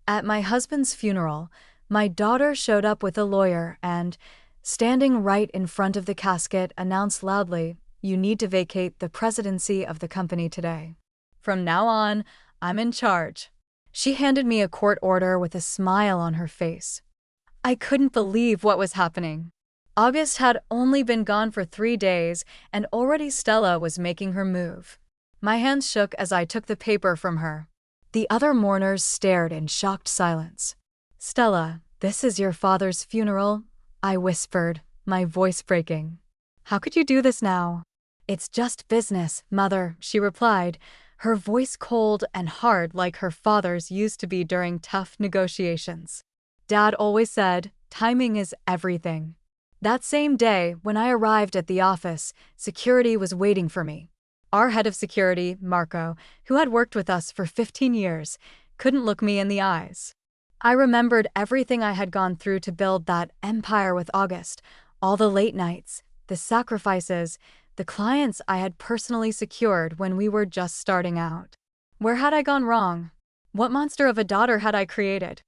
At my husband's funeral, my daughter showed up with a lawyer and, standing right in front of the casket, announced loudly, "You need to vacate the presidency of the company today. From now on, I'm in charge." She handed me a court order with a smile on her face. I couldn't believe what was happening. August had only been gone for 3 days, and already Stella was making her move. My hands shook as I took the paper from her. The other mourners stared in shocked silence. "Stella, this is your father's funeral," I whispered, my voice breaking. "How could you do this now?" "It's just business, Mother," she replied, her voice cold and hard like her father's used to be during tough negotiations. Dad always said, timing is everything. That same day, when I arrived at the office, security was waiting for me. Our head of security, Marco, who had worked with us for 15 years, couldn't look me in the eyes. I remembered everything I had gone through to build that empire with August, all the late nights, the sacrifices, the clients I had personally secured when we were just starting out. Where had I gone wrong? What monster of a daughter had I created?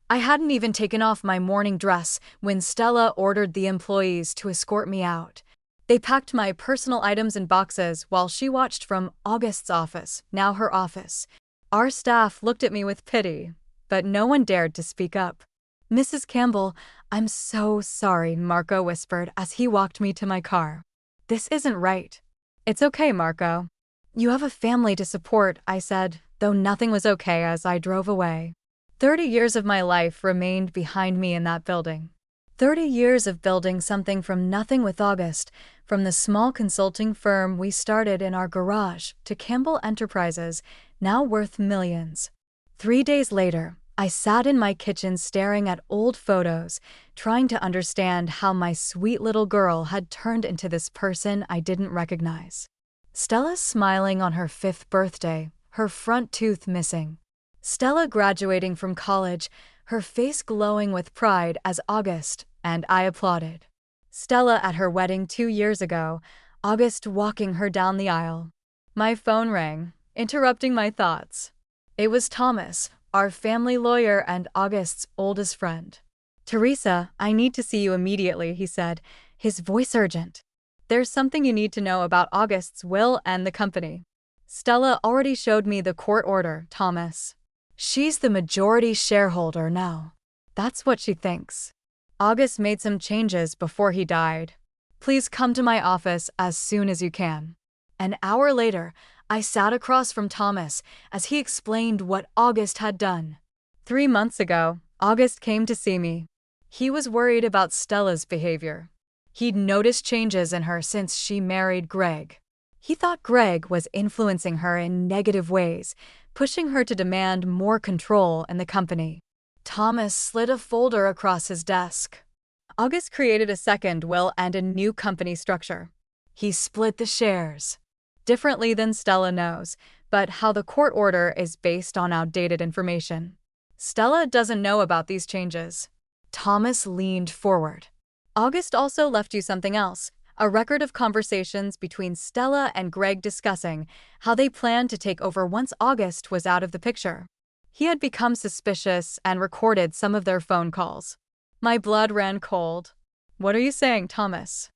I hadn't even taken off my morning dress when Stella ordered the employees to escort me out. They packed my personal items in boxes while she watched from August's office, now her office. Our staff looked at me with pity, but no one dared to speak up. "Mrs. Campbell, I'm so sorry," Marco whispered as he walked me to my car. "This isn't right." "It's okay, Marco. You have a family to support," I said, though nothing was okay as I drove away. 30 years of my life remained behind me in that building. 30 years of building something from nothing with August, from the small consulting firm we started in our garage to Campbell Enterprises, now worth millions. 3 days later, I sat in my kitchen staring at old photos, trying to understand how my sweet little girl had turned into this person I didn't recognize. Stella smiling on her 5th birthday, her front tooth missing. Stella graduating from college, her face glowing with pride as August, and I applauded. Stella at her wedding 2 years ago, August walking her down the aisle. My phone rang, interrupting my thoughts. It was Thomas, our family lawyer and August's oldest friend. "Teresa, I need to see you immediately," he said, his voice urgent. "There's something you need to know about August's will and the company." "Stella already showed me the court order, Thomas. She's the majority shareholder now. That's what she thinks. August made some changes before he died. Please come to my office as soon as you can." An hour later, I sat across from Thomas as he explained what August had done. 3 months ago, August came to see me. He was worried about Stella's behavior. He'd noticed changes in her since she married Greg. He thought Greg was influencing her in negative ways, pushing her to demand more control in the company. Thomas slid a folder across his desk. August created a second will and a new company structure. He split the shares. Differently than Stella knows, but how the court order is based on outdated information. Stella doesn't know about these changes. Thomas leaned forward. "August also left you something else. A record of conversations between Stella and Greg discussing how they planned to take over once August was out of the picture. He had become suspicious and recorded some of their phone calls." My blood ran cold. "What are you saying, Thomas?"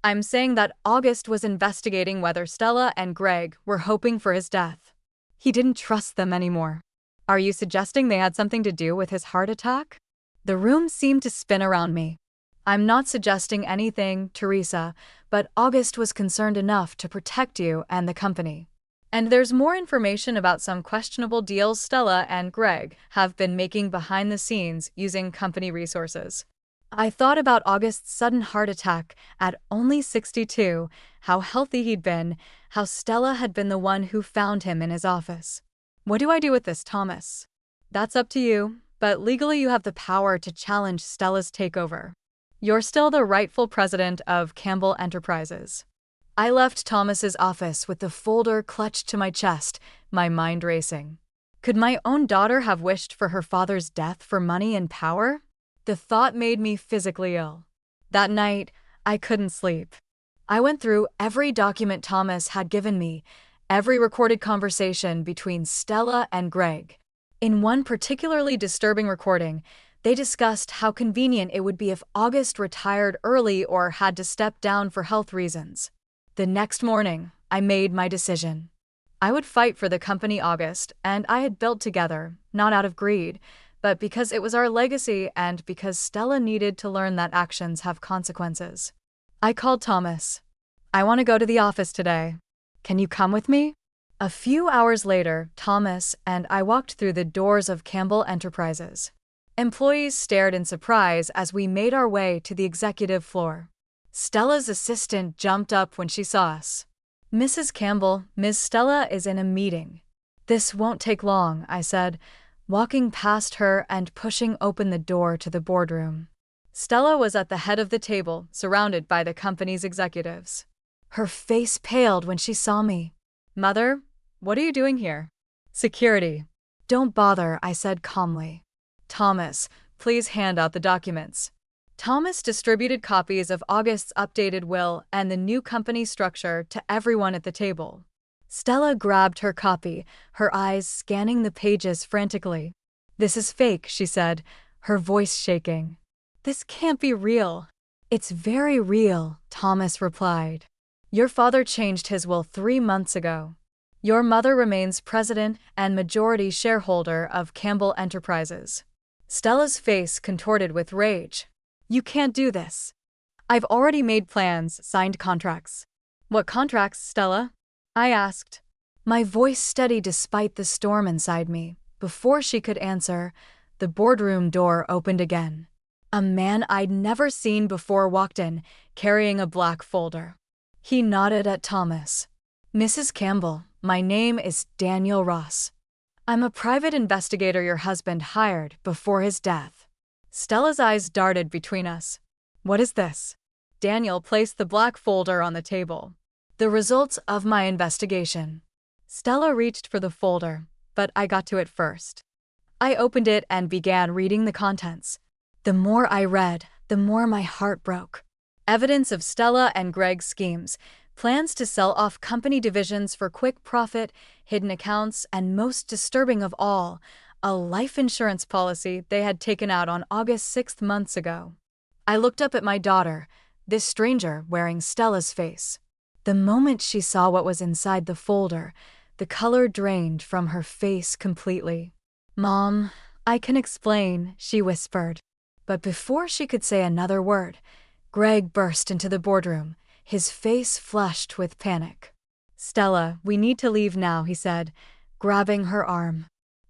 "I'm saying that August was investigating whether Stella and Greg were hoping for his death. He didn't trust them anymore." "Are you suggesting they had something to do with his heart attack?" The room seemed to spin around me. "I'm not suggesting anything, Teresa, but August was concerned enough to protect you and the company. And there's more information about some questionable deals Stella and Greg have been making behind the scenes using company resources." I thought about August's sudden heart attack at only 62, how healthy he'd been, how Stella had been the one who found him in his office. "What do I do with this, Thomas?" "That's up to you, but legally you have the power to challenge Stella's takeover. You're still the rightful president of Campbell Enterprises." I left Thomas's office with the folder clutched to my chest, my mind racing. Could my own daughter have wished for her father's death for money and power? The thought made me physically ill. That night, I couldn't sleep. I went through every document Thomas had given me, every recorded conversation between Stella and Greg. In one particularly disturbing recording, they discussed how convenient it would be if August retired early or had to step down for health reasons. The next morning, I made my decision. I would fight for the company August and I had built together, not out of greed, but because it was our legacy and because Stella needed to learn that actions have consequences. I called Thomas. I want to go to the office today. Can you come with me? A few hours later, Thomas and I walked through the doors of Campbell Enterprises. Employees stared in surprise as we made our way to the executive floor. Stella's assistant jumped up when she saw us. Mrs. Campbell, Ms. Stella is in a meeting. This won't take long, I said, walking past her and pushing open the door to the boardroom. Stella was at the head of the table, surrounded by the company's executives. Her face paled when she saw me. Mother, what are you doing here? Security. Don't bother, I said calmly. Thomas, please hand out the documents. Thomas distributed copies of August's updated will and the new company structure to everyone at the table. Stella grabbed her copy, her eyes scanning the pages frantically. This is fake, she said, her voice shaking. This can't be real. It's very real, Thomas replied. Your father changed his will 3 months ago. Your mother remains president and majority shareholder of Campbell Enterprises. Stella's face contorted with rage. You can't do this. I've already made plans, signed contracts. What contracts, Stella? I asked. My voice steady despite the storm inside me. Before she could answer, the boardroom door opened again. A man I'd never seen before walked in, carrying a black folder. He nodded at Thomas. Mrs. Campbell, my name is Daniel Ross. I'm a private investigator your husband hired before his death. Stella's eyes darted between us. What is this? Daniel placed the black folder on the table. The results of my investigation. Stella reached for the folder, but I got to it first. I opened it and began reading the contents. The more I read, the more my heart broke. Evidence of Stella and Greg's schemes, plans to sell off company divisions for quick profit, hidden accounts, and most disturbing of all, a life insurance policy they had taken out on August 6 months ago. I looked up at my daughter, this stranger wearing Stella's face. The moment she saw what was inside the folder, the color drained from her face completely. Mom, I can explain, she whispered. But before she could say another word, Greg burst into the boardroom, his face flushed with panic. Stella, we need to leave now, he said, grabbing her arm.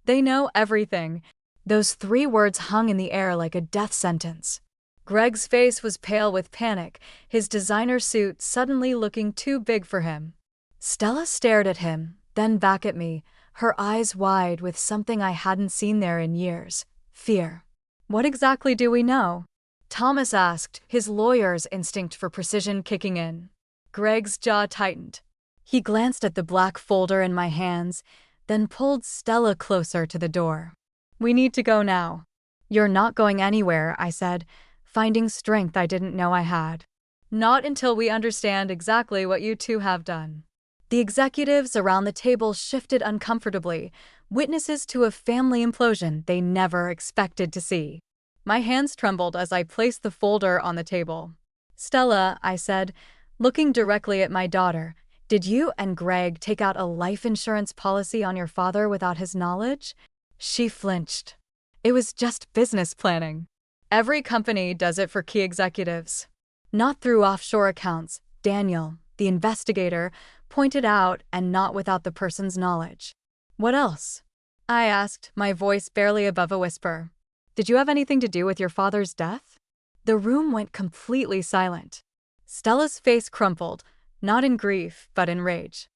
They know everything. Those 3 words hung in the air like a death sentence. Greg's face was pale with panic, his designer suit suddenly looking too big for him. Stella stared at him, then back at me, her eyes wide with something I hadn't seen there in years: fear. What exactly do we know? Thomas asked, his lawyer's instinct for precision kicking in. Greg's jaw tightened. He glanced at the black folder in my hands, then pulled Stella closer to the door. We need to go now. You're not going anywhere, I said, finding strength I didn't know I had. Not until we understand exactly what you two have done. The executives around the table shifted uncomfortably, witnesses to a family implosion they never expected to see. My hands trembled as I placed the folder on the table. Stella, I said, looking directly at my daughter, did you and Greg take out a life insurance policy on your father without his knowledge? She flinched. It was just business planning. Every company does it for key executives. Not through offshore accounts, Daniel, the investigator, pointed out, and not without the person's knowledge. What else? I asked, my voice barely above a whisper. Did you have anything to do with your father's death? The room went completely silent. Stella's face crumpled, not in grief, but in rage.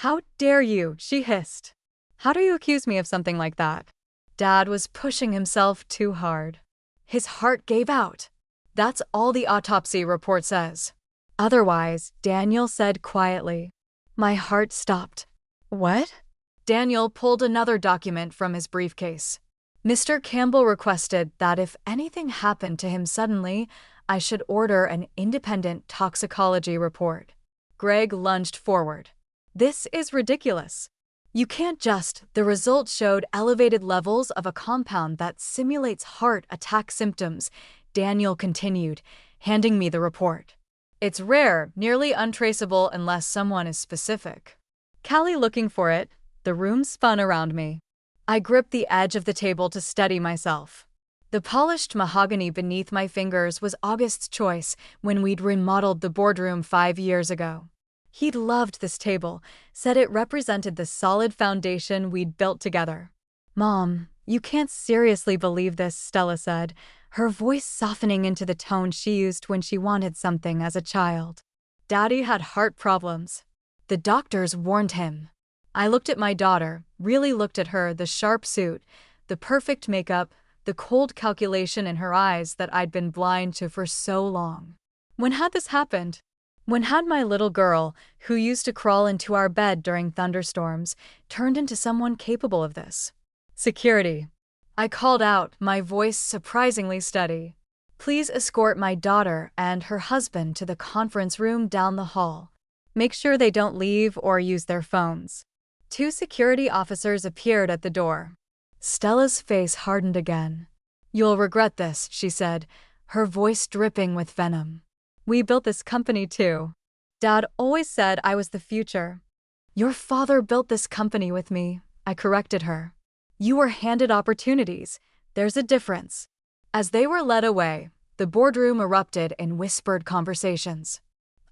How dare you, she hissed. How do you accuse me of something like that? Dad was pushing himself too hard. His heart gave out. That's all the autopsy report says. Otherwise, Daniel said quietly. My heart stopped. What? Daniel pulled another document from his briefcase. Mr. Campbell requested that if anything happened to him suddenly, I should order an independent toxicology report. Greg lunged forward. This is ridiculous. You can't just. The results showed elevated levels of a compound that simulates heart attack symptoms, Daniel continued, handing me the report. It's rare, nearly untraceable unless someone is specific. Callie looking for it, the room spun around me. I gripped the edge of the table to steady myself. The polished mahogany beneath my fingers was August's choice when we'd remodeled the boardroom 5 years ago. He'd loved this table, said it represented the solid foundation we'd built together. Mom, you can't seriously believe this, Stella said, her voice softening into the tone she used when she wanted something as a child. Daddy had heart problems. The doctors warned him. I looked at my daughter, really looked at her, the sharp suit, the perfect makeup, the cold calculation in her eyes that I'd been blind to for so long. When had this happened? When had my little girl, who used to crawl into our bed during thunderstorms, turned into someone capable of this? Security. I called out, my voice surprisingly steady. Please escort my daughter and her husband to the conference room down the hall. Make sure they don't leave or use their phones. 2 security officers appeared at the door. Stella's face hardened again. You'll regret this, she said, her voice dripping with venom. We built this company too. Dad always said I was the future. Your father built this company with me, I corrected her. You were handed opportunities. There's a difference. As they were led away, the boardroom erupted in whispered conversations.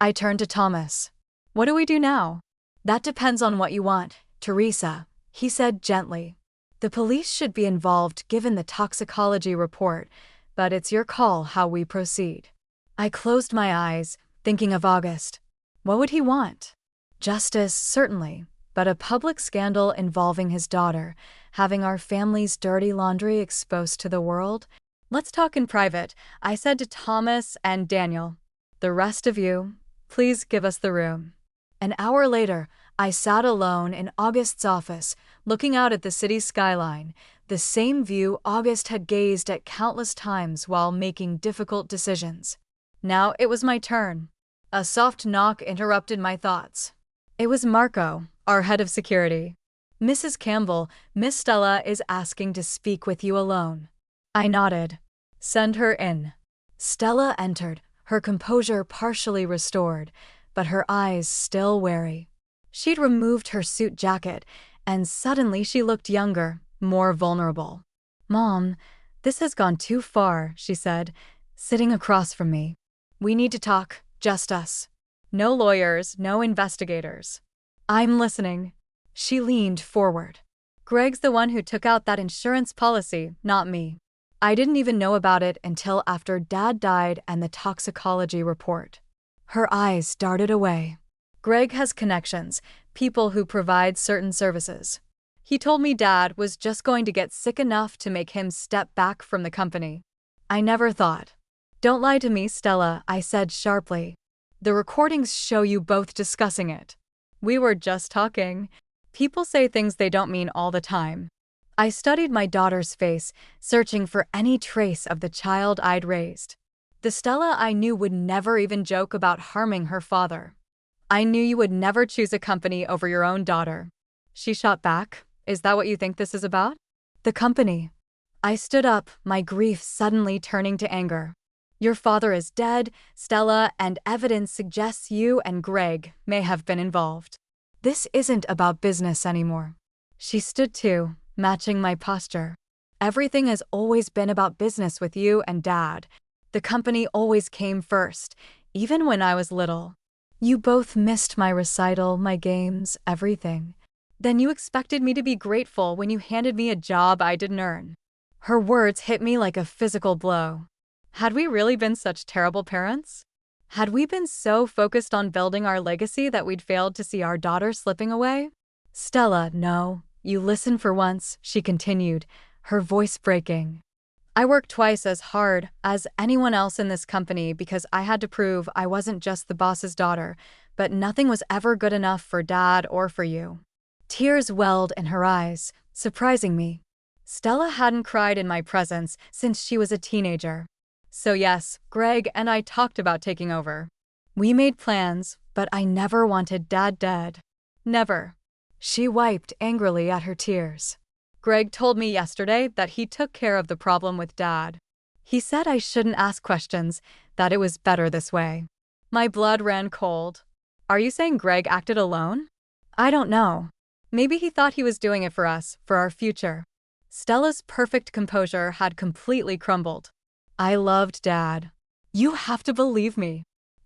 I turned to Thomas. What do we do now? That depends on what you want, Teresa, he said gently. The police should be involved given the toxicology report, but it's your call how we proceed. I closed my eyes, thinking of August. What would he want? Justice, certainly, but a public scandal involving his daughter, having our family's dirty laundry exposed to the world? Let's talk in private, I said to Thomas and Daniel. The rest of you, please give us the room. An hour later, I sat alone in August's office, looking out at the city skyline, the same view August had gazed at countless times while making difficult decisions. Now it was my turn. A soft knock interrupted my thoughts. It was Marco, our head of security. Mrs. Campbell, Miss Stella is asking to speak with you alone. I nodded. Send her in. Stella entered, her composure partially restored, but her eyes still wary. She'd removed her suit jacket, and suddenly she looked younger, more vulnerable. Mom, this has gone too far, she said, sitting across from me. We need to talk, just us. No lawyers, no investigators. I'm listening. She leaned forward. Greg's the one who took out that insurance policy, not me. I didn't even know about it until after Dad died and the toxicology report. Her eyes darted away. Greg has connections, people who provide certain services. He told me Dad was just going to get sick enough to make him step back from the company. I never thought. Don't lie to me, Stella, I said sharply. The recordings show you both discussing it. We were just talking. People say things they don't mean all the time. I studied my daughter's face, searching for any trace of the child I'd raised. The Stella I knew would never even joke about harming her father. I knew you would never choose a company over your own daughter. She shot back. Is that what you think this is about? The company. I stood up, my grief suddenly turning to anger. Your father is dead, Stella, and evidence suggests you and Greg may have been involved. This isn't about business anymore. She stood too, matching my posture. Everything has always been about business with you and Dad. The company always came first, even when I was little. You both missed my recital, my games, everything. Then you expected me to be grateful when you handed me a job I didn't earn. Her words hit me like a physical blow. Had we really been such terrible parents? Had we been so focused on building our legacy that we'd failed to see our daughter slipping away? Stella, no. You listen for once, she continued, her voice breaking. I worked twice as hard as anyone else in this company because I had to prove I wasn't just the boss's daughter, but nothing was ever good enough for Dad or for you. Tears welled in her eyes, surprising me. Stella hadn't cried in my presence since she was a teenager. So yes, Greg and I talked about taking over. We made plans, but I never wanted Dad dead. Never. She wiped angrily at her tears. Greg told me yesterday that he took care of the problem with Dad. He said I shouldn't ask questions, that it was better this way. My blood ran cold. Are you saying Greg acted alone? I don't know. Maybe he thought he was doing it for us, for our future. Stella's perfect composure had completely crumbled. I loved Dad. You have to believe me.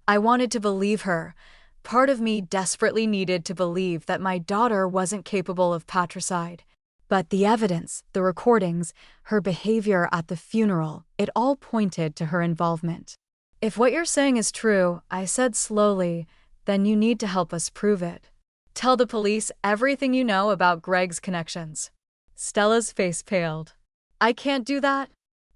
I wanted to believe her. Part of me desperately needed to believe that my daughter wasn't capable of patricide. But the evidence, the recordings, her behavior at the funeral, it all pointed to her involvement. If what you're saying is true, I said slowly, then you need to help us prove it. Tell the police everything you know about Greg's connections. Stella's face paled. I can't do that.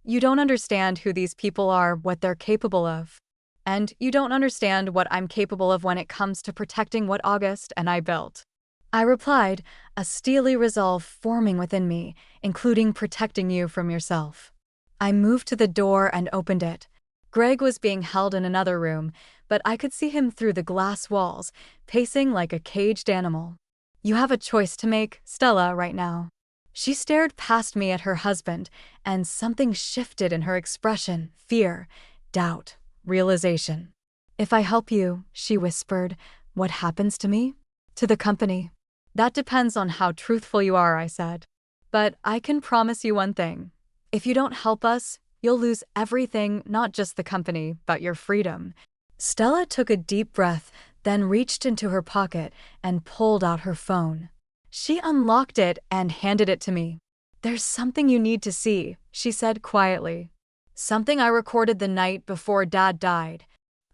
You don't understand who these people are, what they're capable of. And you don't understand what I'm capable of when it comes to protecting what August and I built. I replied, a steely resolve forming within me, including protecting you from yourself. I moved to the door and opened it. Greg was being held in another room, but I could see him through the glass walls, pacing like a caged animal. You have a choice to make, Stella, right now. She stared past me at her husband, and something shifted in her expression, fear, doubt, realization. If I help you, she whispered, what happens to me? To the company. That depends on how truthful you are, I said. But I can promise you one thing. If you don't help us, you'll lose everything, not just the company, but your freedom. Stella took a deep breath, then reached into her pocket and pulled out her phone. She unlocked it and handed it to me. There's something you need to see, she said quietly. Something I recorded the night before Dad died.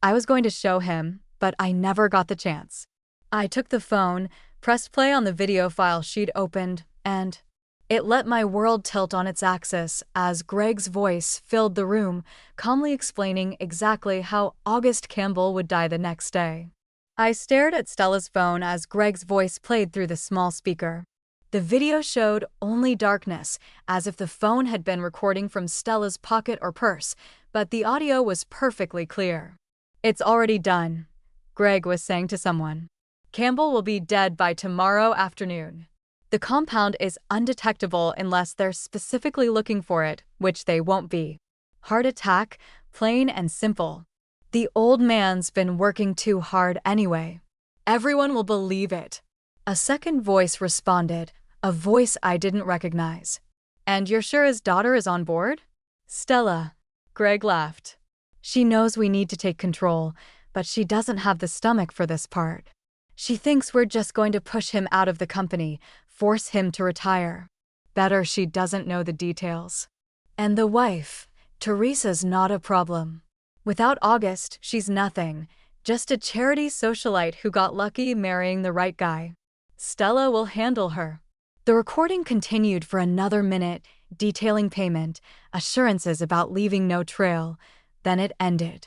I was going to show him, but I never got the chance. I took the phone, pressed play on the video file she'd opened, and it let my world tilt on its axis as Greg's voice filled the room, calmly explaining exactly how August Campbell would die the next day. I stared at Stella's phone as Greg's voice played through the small speaker. The video showed only darkness, as if the phone had been recording from Stella's pocket or purse, but the audio was perfectly clear. It's already done, Greg was saying to someone. Campbell will be dead by tomorrow afternoon. The compound is undetectable unless they're specifically looking for it, which they won't be. Heart attack, plain and simple. The old man's been working too hard anyway. Everyone will believe it. A second voice responded, a voice I didn't recognize. And you're sure his daughter is on board? Stella. Greg laughed. She knows we need to take control, but she doesn't have the stomach for this part. She thinks we're just going to push him out of the company, force him to retire. Better she doesn't know the details. And the wife, Teresa's not a problem. Without August, she's nothing, just a charity socialite who got lucky marrying the right guy. Stella will handle her. The recording continued for another minute, detailing payment, assurances about leaving no trail. Then it ended.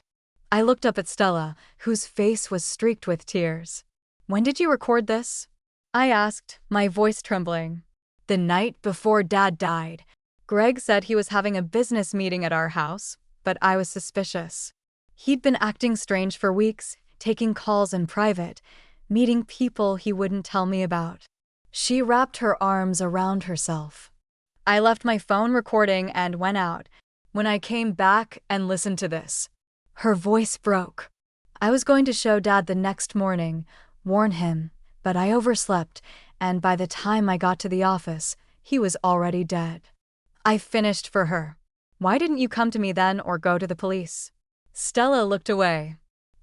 I looked up at Stella, whose face was streaked with tears. When did you record this? I asked, my voice trembling. The night before Dad died. Greg said he was having a business meeting at our house, but I was suspicious. He'd been acting strange for weeks, taking calls in private, meeting people he wouldn't tell me about. She wrapped her arms around herself. I left my phone recording and went out. When I came back and listened to this, her voice broke. I was going to show Dad the next morning, warn him, but I overslept, and by the time I got to the office, he was already dead. I finished for her. Why didn't you come to me then or go to the police? Stella looked away.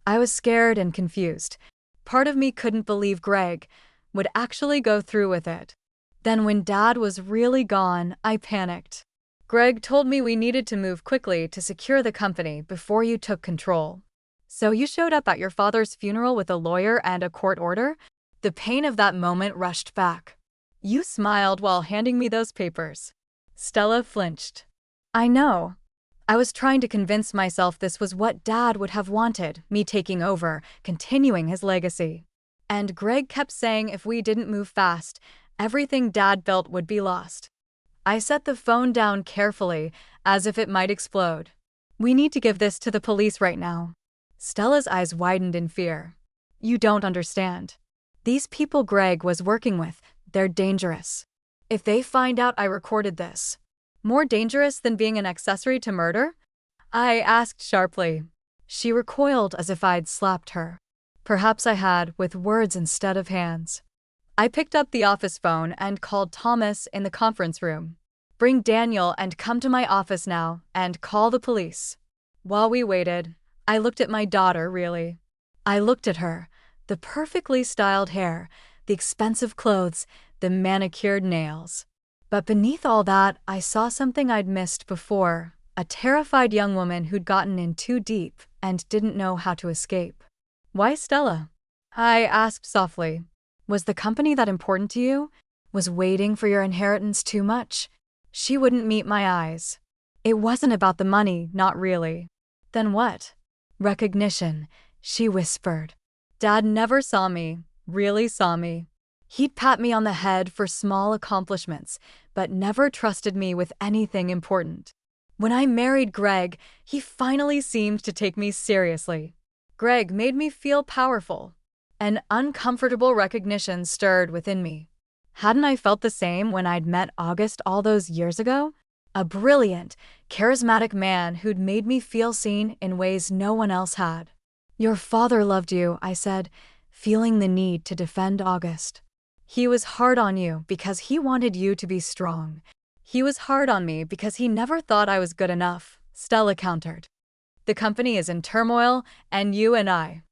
I was scared and confused. Part of me couldn't believe Greg would actually go through with it. Then when Dad was really gone, I panicked. Greg told me we needed to move quickly to secure the company before you took control. So you showed up at your father's funeral with a lawyer and a court order? The pain of that moment rushed back. You smiled while handing me those papers. Stella flinched. I know. I was trying to convince myself this was what Dad would have wanted, me taking over, continuing his legacy. And Greg kept saying if we didn't move fast, everything Dad built would be lost. I set the phone down carefully, as if it might explode. We need to give this to the police right now. Stella's eyes widened in fear. You don't understand. These people Greg was working with, they're dangerous. If they find out I recorded this, more dangerous than being an accessory to murder? I asked sharply. She recoiled as if I'd slapped her. Perhaps I had, with words instead of hands. I picked up the office phone and called Thomas in the conference room. Bring Daniel and come to my office now and call the police. While we waited, I looked at my daughter, really. I looked at her, the perfectly styled hair, the expensive clothes, the manicured nails. But beneath all that, I saw something I'd missed before, a terrified young woman who'd gotten in too deep and didn't know how to escape. Why Stella? I asked softly. Was the company that important to you? Was waiting for your inheritance too much? She wouldn't meet my eyes. It wasn't about the money, not really. Then what? Recognition, she whispered. Dad never saw me, really saw me. He'd pat me on the head for small accomplishments, but never trusted me with anything important. When I married Greg, he finally seemed to take me seriously. Greg made me feel powerful. An uncomfortable recognition stirred within me. Hadn't I felt the same when I'd met August all those years ago? A brilliant, charismatic man who'd made me feel seen in ways no one else had. Your father loved you, I said, feeling the need to defend August. He was hard on you because he wanted you to be strong. He was hard on me because he never thought I was good enough, Stella countered. The company is in turmoil, and you and I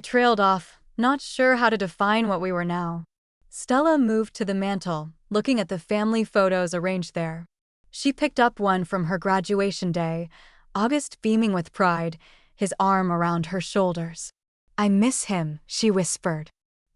trailed off, not sure how to define what we were now. Stella moved to the mantel, looking at the family photos arranged there. She picked up one from her graduation day, August beaming with pride, his arm around her shoulders. I miss him, she whispered.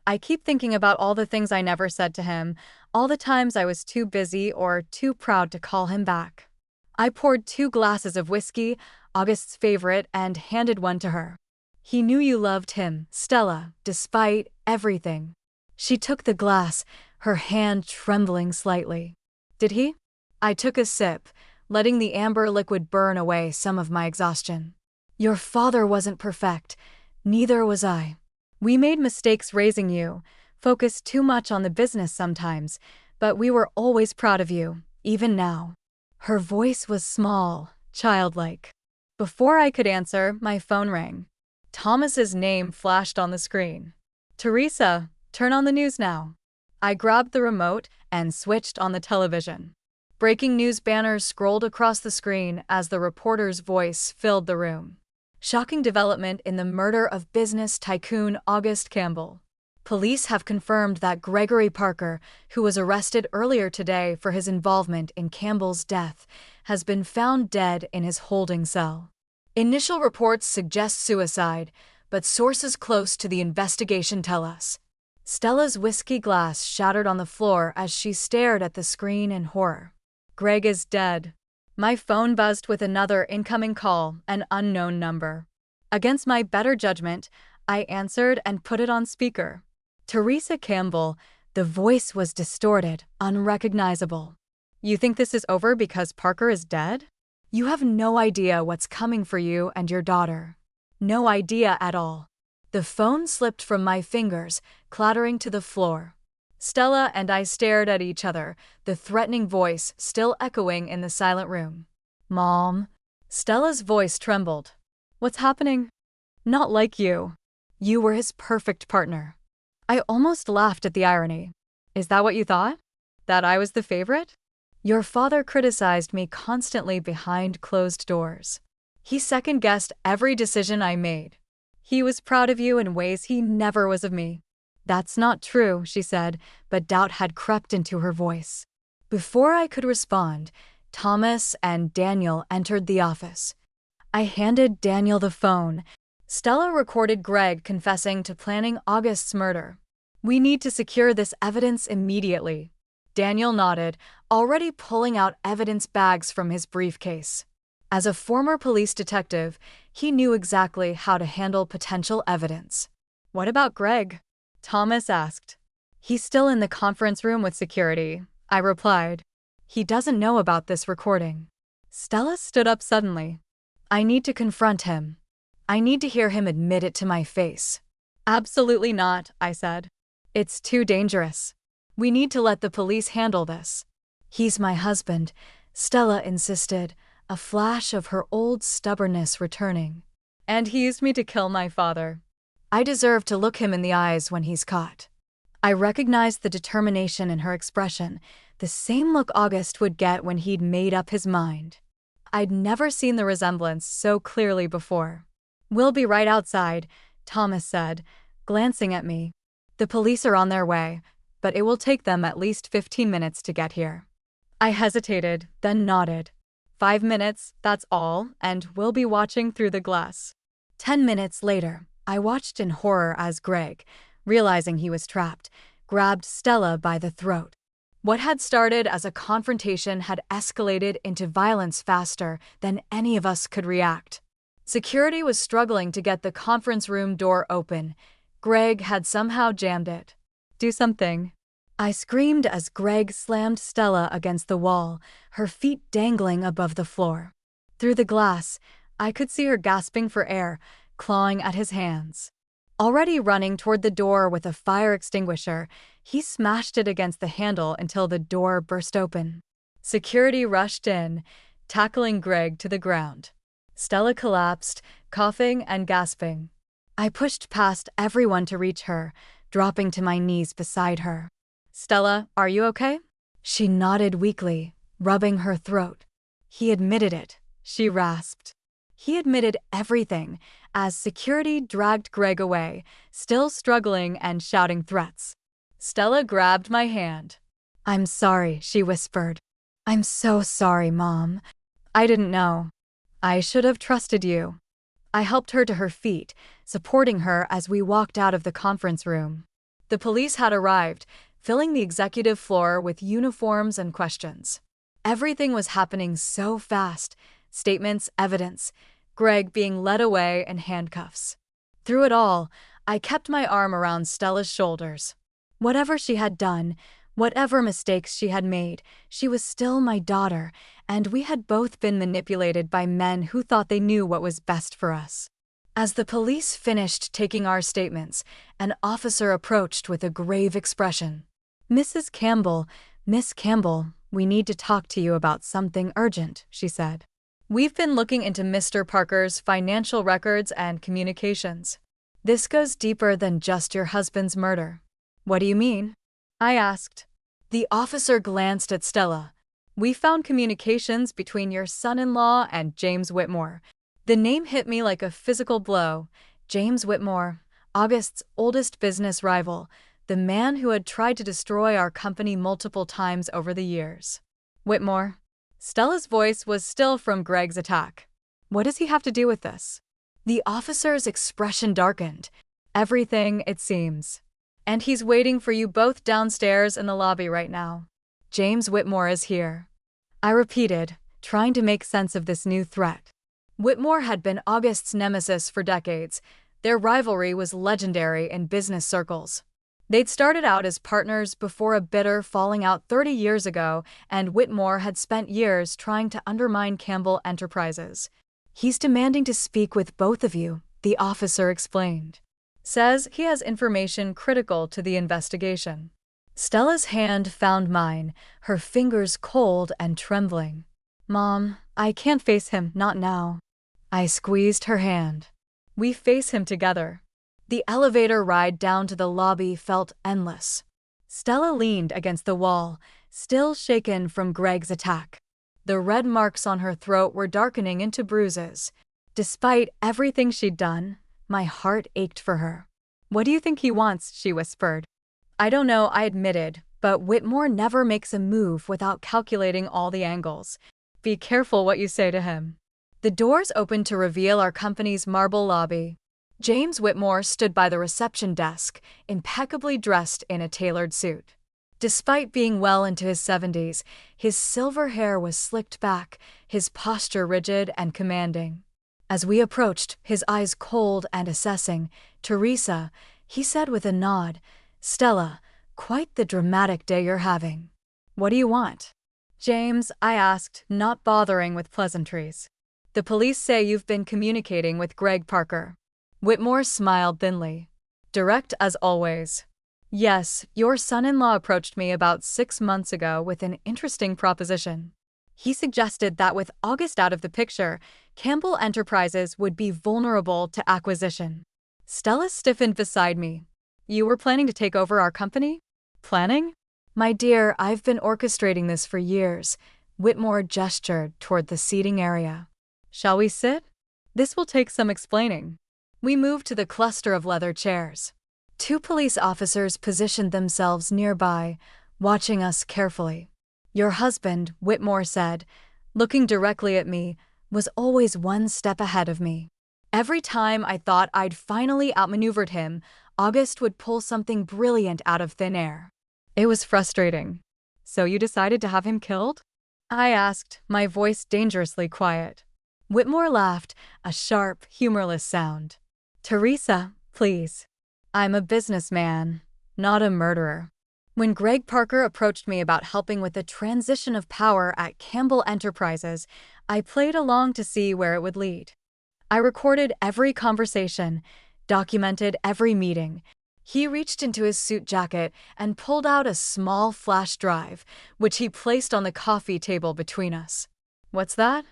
I keep thinking about all the things I never said to him, all the times I was too busy or too proud to call him back. I poured 2 glasses of whiskey, August's favorite, and handed one to her. He knew you loved him, Stella, despite everything. She took the glass, her hand trembling slightly. Did he? I took a sip, letting the amber liquid burn away some of my exhaustion. Your father wasn't perfect, neither was I. We made mistakes raising you, focused too much on the business sometimes, but we were always proud of you, even now. Her voice was small, childlike. Before I could answer, my phone rang. Thomas's name flashed on the screen. Teresa, turn on the news now. I grabbed the remote and switched on the television. Breaking news banners scrolled across the screen as the reporter's voice filled the room. Shocking development in the murder of business tycoon August Campbell. Police have confirmed that Gregory Parker, who was arrested earlier today for his involvement in Campbell's death, has been found dead in his holding cell. Initial reports suggest suicide, but sources close to the investigation tell us. Stella's whiskey glass shattered on the floor as she stared at the screen in horror. Greg is dead. My phone buzzed with another incoming call, an unknown number. Against my better judgment, I answered and put it on speaker. Teresa Campbell, the voice was distorted, unrecognizable. You think this is over because Parker is dead? You have no idea what's coming for you and your daughter. No idea at all. The phone slipped from my fingers, clattering to the floor. Stella and I stared at each other, the threatening voice still echoing in the silent room. Mom? Stella's voice trembled. What's happening? Not like you. You were his perfect partner. I almost laughed at the irony. Is that what you thought? That I was the favorite? Your father criticized me constantly behind closed doors. He second-guessed every decision I made. He was proud of you in ways he never was of me. That's not true, she said, but doubt had crept into her voice. Before I could respond, Thomas and Daniel entered the office. I handed Daniel the phone. Stella recorded Greg confessing to planning August's murder. We need to secure this evidence immediately. Daniel nodded, already pulling out evidence bags from his briefcase. As a former police detective, he knew exactly how to handle potential evidence. What about Greg? Thomas asked. He's still in the conference room with security, I replied. He doesn't know about this recording. Stella stood up suddenly. I need to confront him. I need to hear him admit it to my face. Absolutely not, I said. It's too dangerous. We need to let the police handle this. He's my husband, Stella insisted, a flash of her old stubbornness returning. And he used me to kill my father. I deserve to look him in the eyes when he's caught. I recognized the determination in her expression, the same look August would get when he'd made up his mind. I'd never seen the resemblance so clearly before. We'll be right outside, Thomas said, glancing at me. The police are on their way, but it will take them at least 15 minutes to get here. I hesitated, then nodded. 5 minutes, that's all, and we'll be watching through the glass. 10 minutes later, I watched in horror as Greg, realizing he was trapped, grabbed Stella by the throat. What had started as a confrontation had escalated into violence faster than any of us could react. Security was struggling to get the conference room door open. Greg had somehow jammed it. Do something. I screamed as Greg slammed Stella against the wall, her feet dangling above the floor. Through the glass, I could see her gasping for air, clawing at his hands. Already running toward the door with a fire extinguisher, he smashed it against the handle until the door burst open. Security rushed in, tackling Greg to the ground. Stella collapsed, coughing and gasping. I pushed past everyone to reach her, dropping to my knees beside her. Stella, are you okay? She nodded weakly, rubbing her throat. He admitted it, she rasped. He admitted everything, as security dragged Greg away, still struggling and shouting threats. Stella grabbed my hand. I'm sorry, she whispered. I'm so sorry, Mom. I didn't know. I should have trusted you. I helped her to her feet, supporting her as we walked out of the conference room. The police had arrived, filling the executive floor with uniforms and questions. Everything was happening so fast. Statements, evidence, Greg being led away in handcuffs. Through it all, I kept my arm around Stella's shoulders. Whatever she had done, whatever mistakes she had made, she was still my daughter, and we had both been manipulated by men who thought they knew what was best for us. As the police finished taking our statements, an officer approached with a grave expression. Mrs. Campbell, Miss Campbell, we need to talk to you about something urgent, she said. We've been looking into Mr. Parker's financial records and communications. This goes deeper than just your husband's murder. What do you mean? I asked. The officer glanced at Stella. We found communications between your son-in-law and James Whitmore. The name hit me like a physical blow. James Whitmore, August's oldest business rival, the man who had tried to destroy our company multiple times over the years. Whitmore? Stella's voice was still from Greg's attack. What does he have to do with this? The officer's expression darkened. Everything, it seems. And he's waiting for you both downstairs in the lobby right now. James Whitmore is here. I repeated, trying to make sense of this new threat. Whitmore had been August's nemesis for decades. Their rivalry was legendary in business circles. They'd started out as partners before a bitter falling out 30 years ago, and Whitmore had spent years trying to undermine Campbell Enterprises. He's demanding to speak with both of you, the officer explained. Says he has information critical to the investigation. Stella's hand found mine, her fingers cold and trembling. Mom, I can't face him, not now. I squeezed her hand. We face him together. The elevator ride down to the lobby felt endless. Stella leaned against the wall, still shaken from Greg's attack. The red marks on her throat were darkening into bruises. Despite everything she'd done, my heart ached for her. What do you think he wants? She whispered. I don't know, I admitted, but Whitmore never makes a move without calculating all the angles. Be careful what you say to him. The doors opened to reveal our company's marble lobby. James Whitmore stood by the reception desk, impeccably dressed in a tailored suit. Despite being well into his 70s, his silver hair was slicked back, his posture rigid and commanding. As we approached, his eyes cold and assessing, Teresa, he said with a nod, Stella, quite the dramatic day you're having. What do you want? James, I asked, not bothering with pleasantries. The police say you've been communicating with Greg Parker. Whitmore smiled thinly. Direct as always. Yes, your son-in-law approached me about 6 months ago with an interesting proposition. He suggested that with August out of the picture, Campbell Enterprises would be vulnerable to acquisition. Stella stiffened beside me. You were planning to take over our company? Planning? My dear, I've been orchestrating this for years. Whitmore gestured toward the seating area. Shall we sit? This will take some explaining. We moved to the cluster of leather chairs. Two police officers positioned themselves nearby, watching us carefully. Your husband, Whitmore said, looking directly at me, was always one step ahead of me. Every time I thought I'd finally outmaneuvered him, August would pull something brilliant out of thin air. It was frustrating. So you decided to have him killed? I asked, my voice dangerously quiet. Whitmore laughed, a sharp, humorless sound. Teresa, please. I'm a businessman, not a murderer. When Greg Parker approached me about helping with the transition of power at Campbell Enterprises, I played along to see where it would lead. I recorded every conversation, documented every meeting. He reached into his suit jacket and pulled out a small flash drive, which he placed on the coffee table between us. What's that?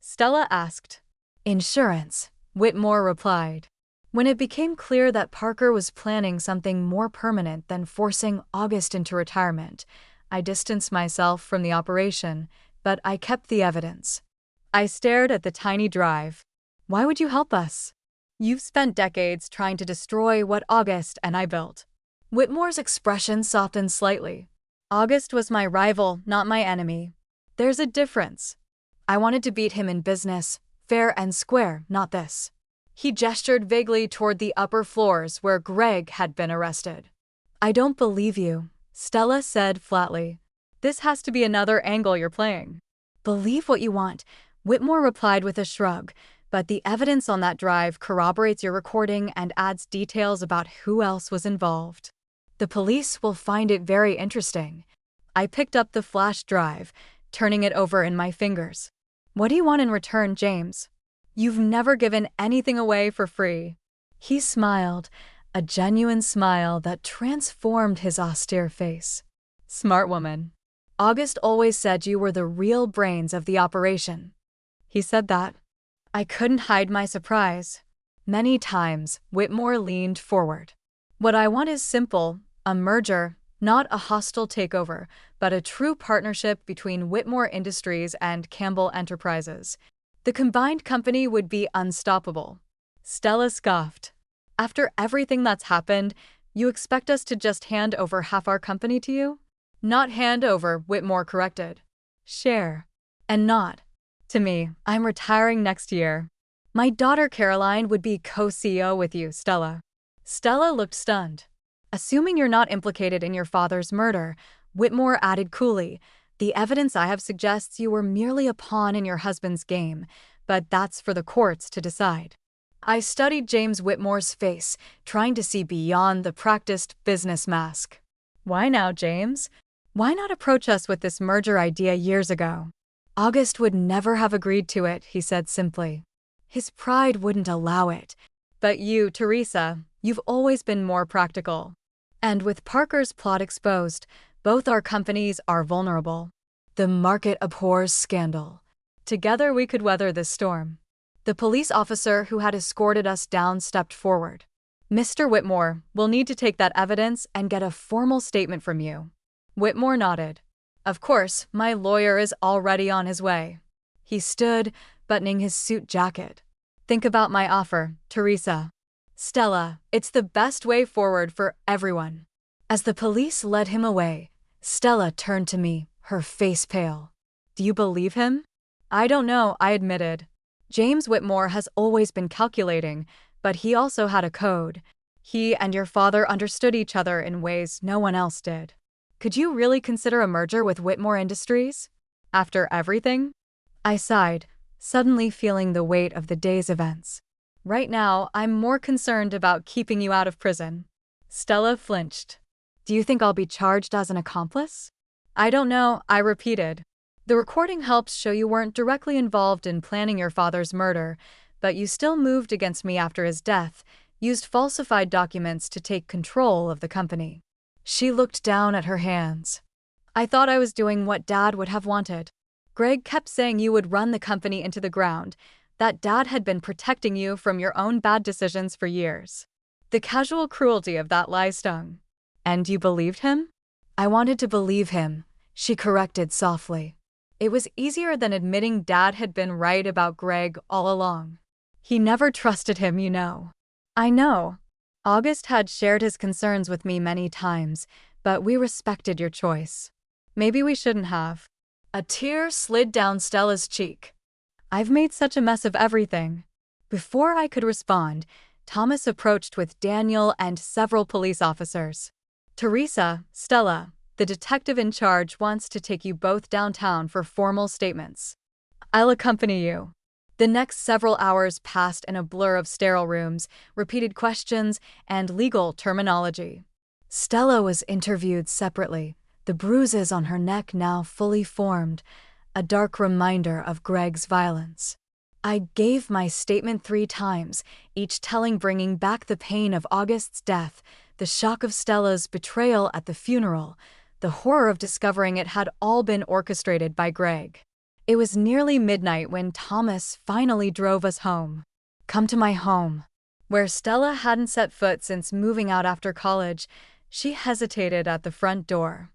Stella asked. Insurance, Whitmore replied. When it became clear that Parker was planning something more permanent than forcing August into retirement, I distanced myself from the operation, but I kept the evidence. I stared at the tiny drive. Why would you help us? You've spent decades trying to destroy what August and I built. Whitmore's expression softened slightly. August was my rival, not my enemy. There's a difference. I wanted to beat him in business, fair and square, not this. He gestured vaguely toward the upper floors where Greg had been arrested. I don't believe you, Stella said flatly. This has to be another angle you're playing. Believe what you want, Whitmore replied with a shrug, but the evidence on that drive corroborates your recording and adds details about who else was involved. The police will find it very interesting. I picked up the flash drive, turning it over in my fingers. What do you want in return, James? You've never given anything away for free. He smiled, a genuine smile that transformed his austere face. Smart woman. August always said you were the real brains of the operation. He said that. I couldn't hide my surprise. Many times, Whitmore leaned forward. What I want is simple, a merger, not a hostile takeover, but a true partnership between Whitmore Industries and Campbell Enterprises. The combined company would be unstoppable. Stella scoffed. After everything that's happened, you expect us to just hand over half our company to you? Not hand over, Whitmore corrected. Share. And not. To me, I'm retiring next year. My daughter Caroline would be co-CEO with you, Stella. Stella looked stunned. Assuming you're not implicated in your father's murder, Whitmore added coolly, the evidence I have suggests you were merely a pawn in your husband's game, but that's for the courts to decide. I studied James Whitmore's face, trying to see beyond the practiced business mask. Why now, James? Why not approach us with this merger idea years ago? August would never have agreed to it, he said simply. His pride wouldn't allow it. But you, Teresa, you've always been more practical. And with Parker's plot exposed, both our companies are vulnerable. The market abhors scandal. Together we could weather this storm. The police officer who had escorted us down stepped forward. Mr. Whitmore, we'll need to take that evidence and get a formal statement from you. Whitmore nodded. Of course, my lawyer is already on his way. He stood, buttoning his suit jacket. Think about my offer, Teresa. Stella, it's the best way forward for everyone. As the police led him away, Stella turned to me, her face pale. Do you believe him? I don't know, I admitted. James Whitmore has always been calculating, but he also had a code. He and your father understood each other in ways no one else did. Could you really consider a merger with Whitmore Industries? After everything? I sighed, suddenly feeling the weight of the day's events. Right now, I'm more concerned about keeping you out of prison. Stella flinched. Do you think I'll be charged as an accomplice? I don't know, I repeated. The recording helps show you weren't directly involved in planning your father's murder, but you still moved against me after his death, used falsified documents to take control of the company. She looked down at her hands. I thought I was doing what Dad would have wanted. Greg kept saying you would run the company into the ground, that Dad had been protecting you from your own bad decisions for years. The casual cruelty of that lie stung. And you believed him? I wanted to believe him, she corrected softly. It was easier than admitting Dad had been right about Greg all along. He never trusted him, you know. I know. August had shared his concerns with me many times, but we respected your choice. Maybe we shouldn't have. A tear slid down Stella's cheek. I've made such a mess of everything. Before I could respond, Thomas approached with Daniel and several police officers. Teresa, Stella, the detective in charge wants to take you both downtown for formal statements. I'll accompany you. The next several hours passed in a blur of sterile rooms, repeated questions, and legal terminology. Stella was interviewed separately, the bruises on her neck now fully formed, a dark reminder of Greg's violence. I gave my statement 3 times, each telling bringing back the pain of August's death, the shock of Stella's betrayal at the funeral, the horror of discovering it had all been orchestrated by Greg. It was nearly midnight when Thomas finally drove us home. Come to my home. Where Stella hadn't set foot since moving out after college, she hesitated at the front door.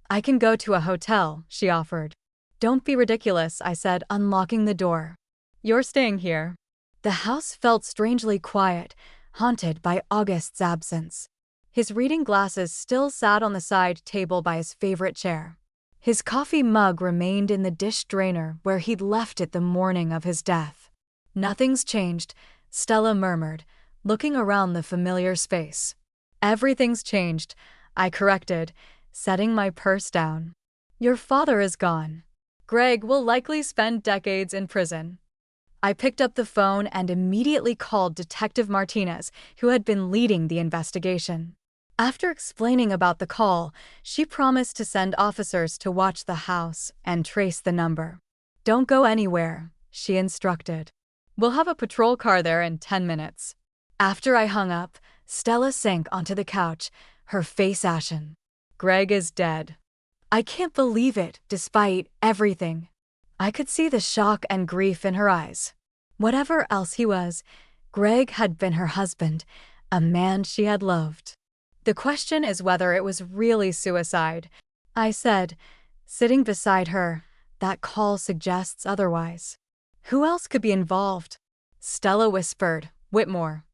I can go to a hotel, she offered. Don't be ridiculous, I said, unlocking the door. You're staying here. The house felt strangely quiet, haunted by August's absence. His reading glasses still sat on the side table by his favorite chair. His coffee mug remained in the dish drainer where he'd left it the morning of his death. Nothing's changed, Stella murmured, looking around the familiar space. Everything's changed, I corrected, setting my purse down. Your father is gone. Greg will likely spend decades in prison. I picked up the phone and immediately called Detective Martinez, who had been leading the investigation. After explaining about the call, she promised to send officers to watch the house and trace the number. Don't go anywhere, she instructed. We'll have a patrol car there in 10 minutes. After I hung up, Stella sank onto the couch, her face ashen. Greg is dead. I can't believe it, despite everything. I could see the shock and grief in her eyes. Whatever else he was, Greg had been her husband, a man she had loved. The question is whether it was really suicide, I said, sitting beside her. That call suggests otherwise. Who else could be involved? Stella whispered, Whitmore.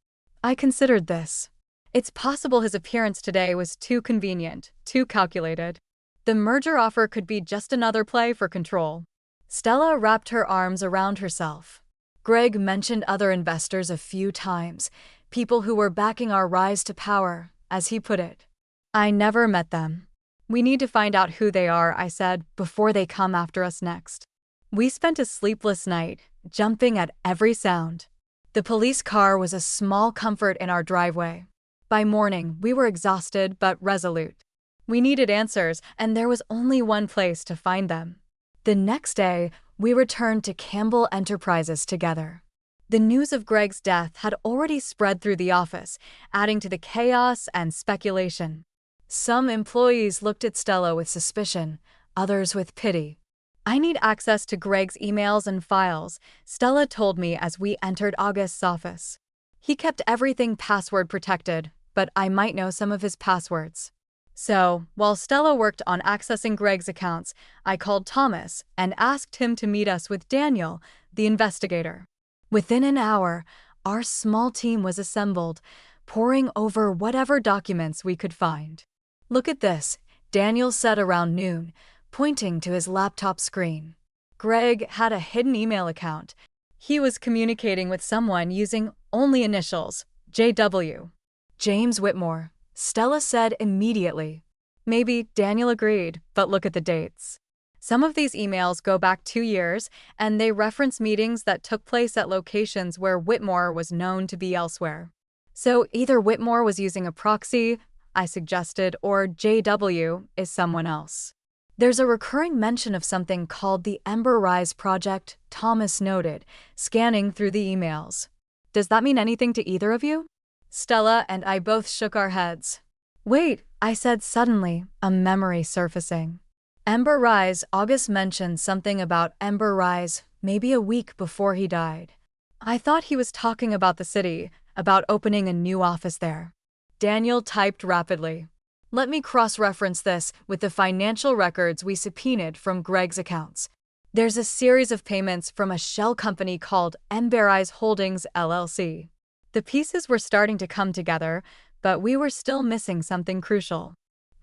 I considered this. It's possible his appearance today was too convenient, too calculated. The merger offer could be just another play for control. Stella wrapped her arms around herself. Greg mentioned other investors a few times, people who were backing our rise to power, as he put it. I never met them. We need to find out who they are, I said, before they come after us next. We spent a sleepless night, jumping at every sound. The police car was a small comfort in our driveway. By morning, we were exhausted but resolute. We needed answers, and there was only one place to find them. The next day, we returned to Campbell Enterprises together. The news of Greg's death had already spread through the office, adding to the chaos and speculation. Some employees looked at Stella with suspicion, others with pity. I need access to Greg's emails and files, Stella told me as we entered August's office. He kept everything password protected, but I might know some of his passwords. So, while Stella worked on accessing Greg's accounts, I called Thomas and asked him to meet us with Daniel, the investigator. Within an hour, our small team was assembled, poring over whatever documents we could find. Look at this, Daniel said around noon, pointing to his laptop screen. Greg had a hidden email account. He was communicating with someone using only initials, JW. James Whitmore, Stella said immediately. Maybe Daniel agreed, but look at the dates. Some of these emails go back 2 years, and they reference meetings that took place at locations where Whitmore was known to be elsewhere. So either Whitmore was using a proxy, I suggested, or JW is someone else. There's a recurring mention of something called the Ember Rise Project, Thomas noted, scanning through the emails. Does that mean anything to either of you? Stella and I both shook our heads. Wait, I said suddenly, a memory surfacing. Ember Rise, August mentioned something about Ember Rise maybe a week before he died. I thought he was talking about the city, about opening a new office there. Daniel typed rapidly. Let me cross-reference this with the financial records we subpoenaed from Greg's accounts. There's a series of payments from a shell company called Emberise Holdings LLC. The pieces were starting to come together, but we were still missing something crucial.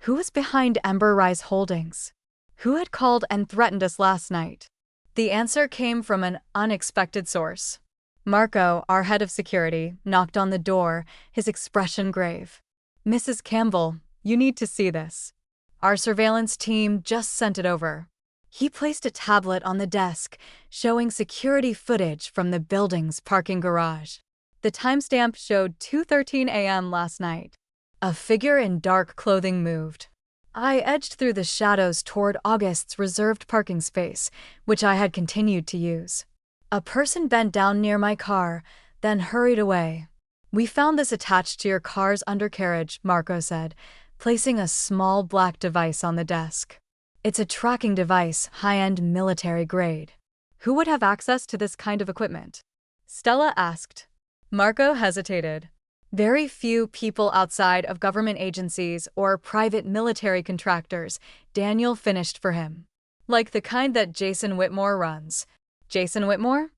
Who was behind Emberise Holdings? Who had called and threatened us last night? The answer came from an unexpected source. Marco, our head of security, knocked on the door, his expression grave. Mrs. Campbell, you need to see this. Our surveillance team just sent it over. He placed a tablet on the desk, showing security footage from the building's parking garage. The timestamp showed 2:13 a.m. last night. A figure in dark clothing moved. I edged through the shadows toward August's reserved parking space, which I had continued to use. A person bent down near my car, then hurried away. We found this attached to your car's undercarriage, Marco said, placing a small black device on the desk. It's a tracking device, high-end military grade. Who would have access to this kind of equipment? Stella asked. Marco hesitated. Very few people outside of government agencies or private military contractors, Daniel finished for him. Like the kind that Jason Whitmore runs. Jason Whitmore?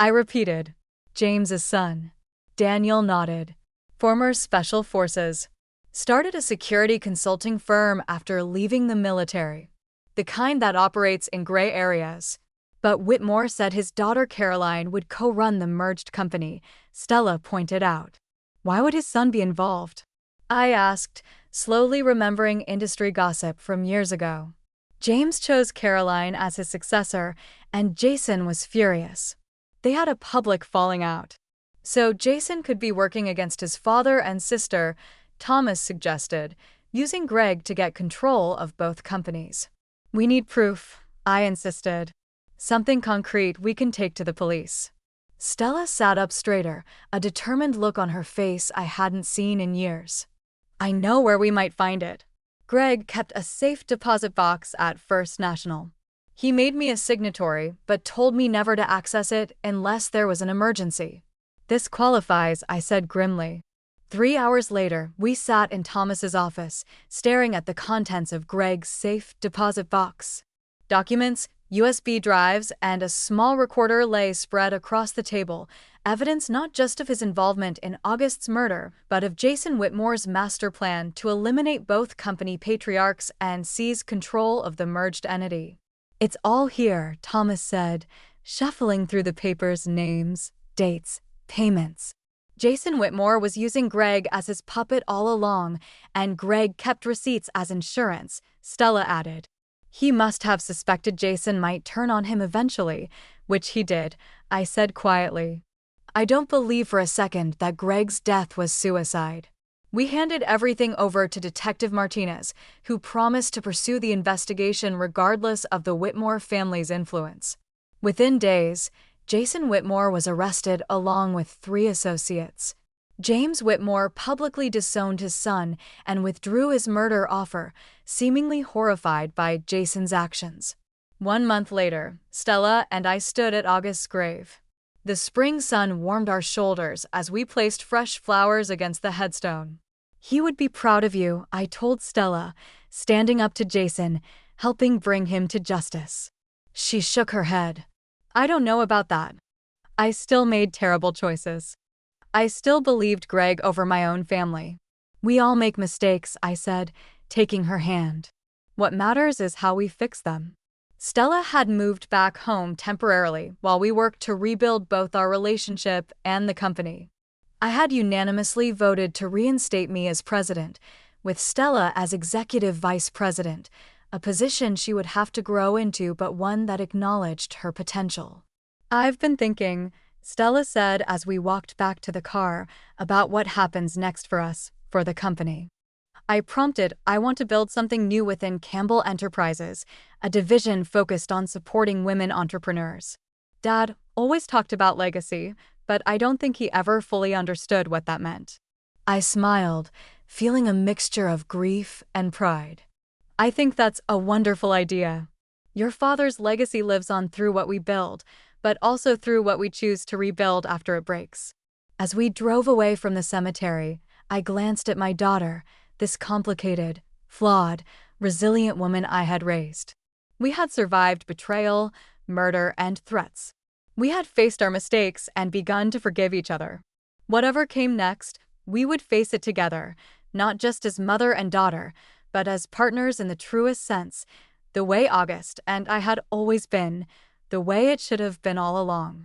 I repeated. James's son. Daniel nodded. Former Special Forces. Started a security consulting firm after leaving the military. The kind that operates in gray areas. But Whitmore said his daughter Caroline would co-run the merged company, Stella pointed out. Why would his son be involved? I asked, slowly remembering industry gossip from years ago. James chose Caroline as his successor, and Jason was furious. They had a public falling out. So Jason could be working against his father and sister, Thomas suggested, using Greg to get control of both companies. We need proof, I insisted. Something concrete we can take to the police. Stella sat up straighter, a determined look on her face I hadn't seen in years. I know where we might find it. Greg kept a safe deposit box at First National. He made me a signatory, but told me never to access it unless there was an emergency. This qualifies, I said grimly. 3 hours later, we sat in Thomas's office, staring at the contents of Greg's safe deposit box. Documents, USB drives, and a small recorder lay spread across the table, evidence not just of his involvement in August's murder, but of Jason Whitmore's master plan to eliminate both company patriarchs and seize control of the merged entity. It's all here, Thomas said, shuffling through the paper's names, dates, payments. Jason Whitmore was using Greg as his puppet all along, and Greg kept receipts as insurance, Stella added. He must have suspected Jason might turn on him eventually, which he did, I said quietly. I don't believe for a second that Greg's death was suicide. We handed everything over to Detective Martinez, who promised to pursue the investigation regardless of the Whitmore family's influence. Within days, Jason Whitmore was arrested along with 3 associates. James Whitmore publicly disowned his son and withdrew his murder offer, seemingly horrified by Jason's actions. 1 month later, Stella and I stood at August's grave. The spring sun warmed our shoulders as we placed fresh flowers against the headstone. He would be proud of you, I told Stella, standing up to Jason, helping bring him to justice. She shook her head. I don't know about that. I still made terrible choices. I still believed Greg over my own family. We all make mistakes, I said, taking her hand. What matters is how we fix them. Stella had moved back home temporarily while we worked to rebuild both our relationship and the company. I had unanimously voted to reinstate me as president, with Stella as executive vice president, a position she would have to grow into but one that acknowledged her potential. I've been thinking, Stella said as we walked back to the car, about what happens next for us, for the company. I prompted, I want to build something new within Campbell Enterprises, a division focused on supporting women entrepreneurs. Dad always talked about legacy, but I don't think he ever fully understood what that meant. I smiled, feeling a mixture of grief and pride. I think that's a wonderful idea. Your father's legacy lives on through what we build, but also through what we choose to rebuild after it breaks. As we drove away from the cemetery, I glanced at my daughter, this complicated, flawed, resilient woman I had raised. We had survived betrayal, murder, and threats. We had faced our mistakes and begun to forgive each other. Whatever came next, we would face it together, not just as mother and daughter, but as partners in the truest sense, the way August and I had always been, the way it should have been all along.